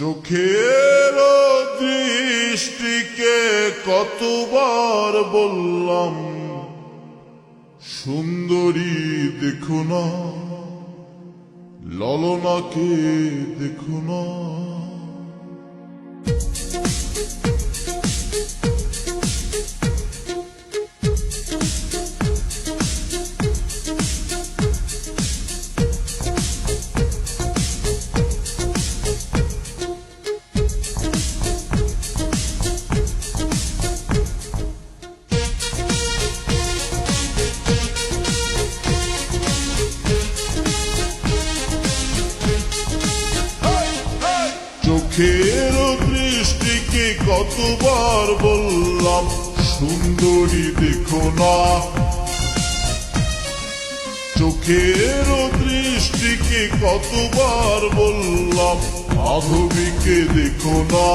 চোখের দৃষ্টিকে কতবার বললাম সুন্দরী দেখো না, ললনাকে দেখো না। চোখের দৃষ্টিকে কতবার বললাম সুন্দরী দেখো না, চোখের দৃষ্টিকে কতবার বললাম মাধবীকে দেখো না,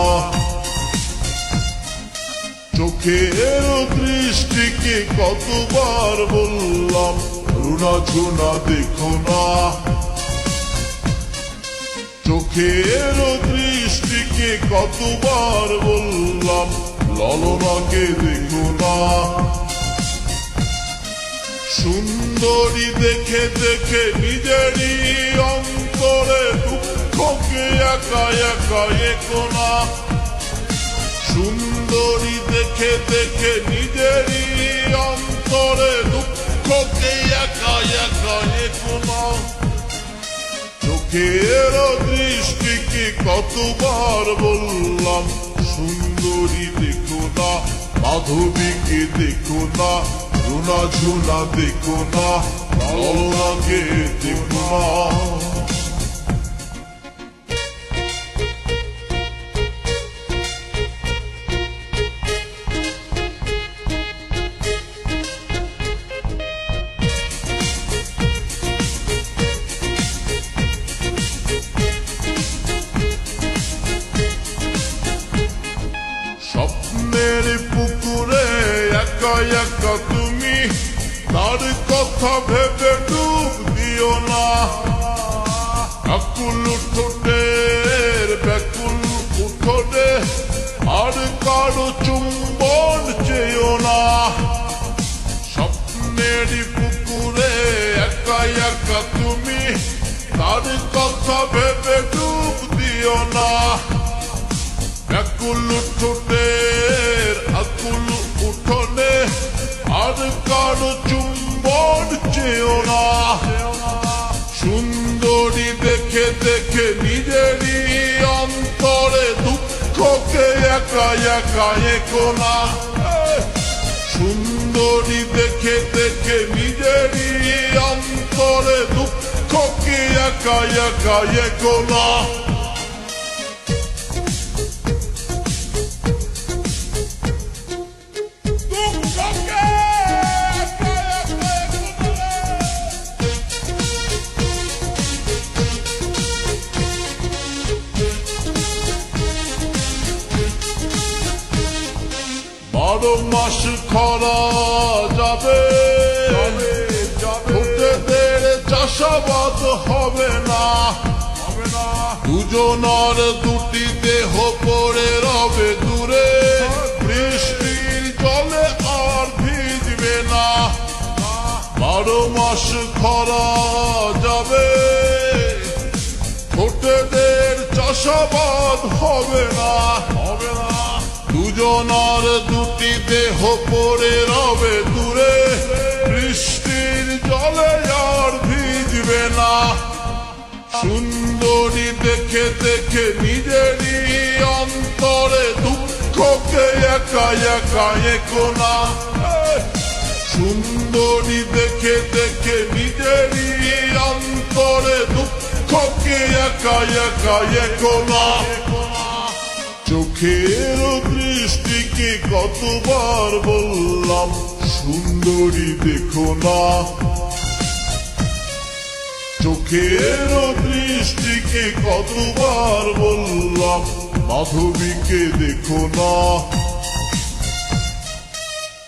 চোখের দৃষ্টিকে কতবার বললাম রুনা ঝুনা দেখো না, চোখের দৃষ্টিকে কতবার বললাম ললনাকে দেখো না। সুন্দরী দেখে দেখে নিজেরই অন্তরে দুঃখকে একা একা একো না, সুন্দরী দেখে দেখে নিজেরই অন্তরে দুঃখকে একা একা একো না। চোখের দৃষ্টিকে কতবার বললাম সুন্দরী দেখো না, মাধবীকে দেখো না, রুনা ঝুনা দেখো না, ললনাকে দেখো না। স্বপ্নের পুকুরে একা একা তুমি, তার কথা ভেবে ডুব দিও না, আকুল ঠোঁটের ব্যাকুল উঠোনে আর কারো চুম্বন চেয়েও না। স্বপ্নের পুকুরে একা একা তুমি, তার কথা ভেবে ডুব দিও না, ব্যাকুল ঠোঁটের আকুল উঠোনে আর কারো চুম্বন চেয়েও না। সুন্দরী দেখে দেখে নিজেরই অন্তরে দুঃখকে একা একা একো না, সুন্দরী দেখে দেখে নিজেরই অন্তরে দুঃখকে একা একা একো না। বারো মাস খরা যাবে, ঠোঁটেদের চাষাবাদ হবে না, দুজনার দুটি দেহ পড়ে রবে দূরে, বৃষ্টির জলে আর ভিজবে না। বারো মাস খরা যাবে, ঠোঁটেদের চাষাবাদ হবে না, দুজনার দুটি দেহ পড়ে রবে দূরে, বৃষ্টির জলে আর ভিজবে না। সুন্দরী দেখে দেখে নিজেরই অন্তরে দুঃখকে একা একা একো না, সুন্দরী দেখে দেখে নিজেরই অন্তরে দুঃখকে একা একা একো না। চোখের দৃষ্টিকে কতবার বললাম সুন্দরী দেখো না, চোখের দৃষ্টিকে কতবার বললাম মাধবীকে দেখো না,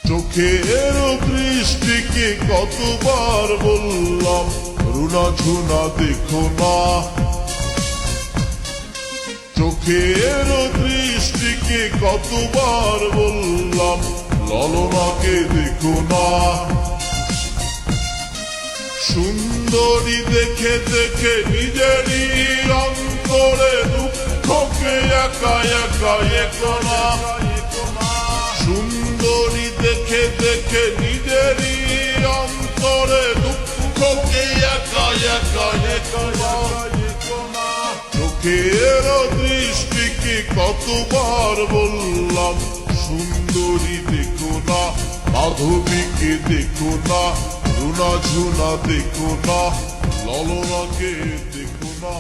চোখের দৃষ্টিকে কতবার বললাম রুনা ঝুনা দেখো না, চোখের দৃষ্টিকে কতবার বললাম ললনাকে দেখো না। সুন্দরী দেখে দেখে নিজেরই অন্তরে দুঃখকে একা একা একা না। সুন্দরী দেখে দেখে নিজেরই অন্তরে দুঃখকে একা একা একা না। চোখের দৃষ্টিকে কতবার বললাম সুন্দরী দেখো না, মাধবীকে দেখো না, রুনা ঝুনা দেখো না, ললনাকে দেখো না।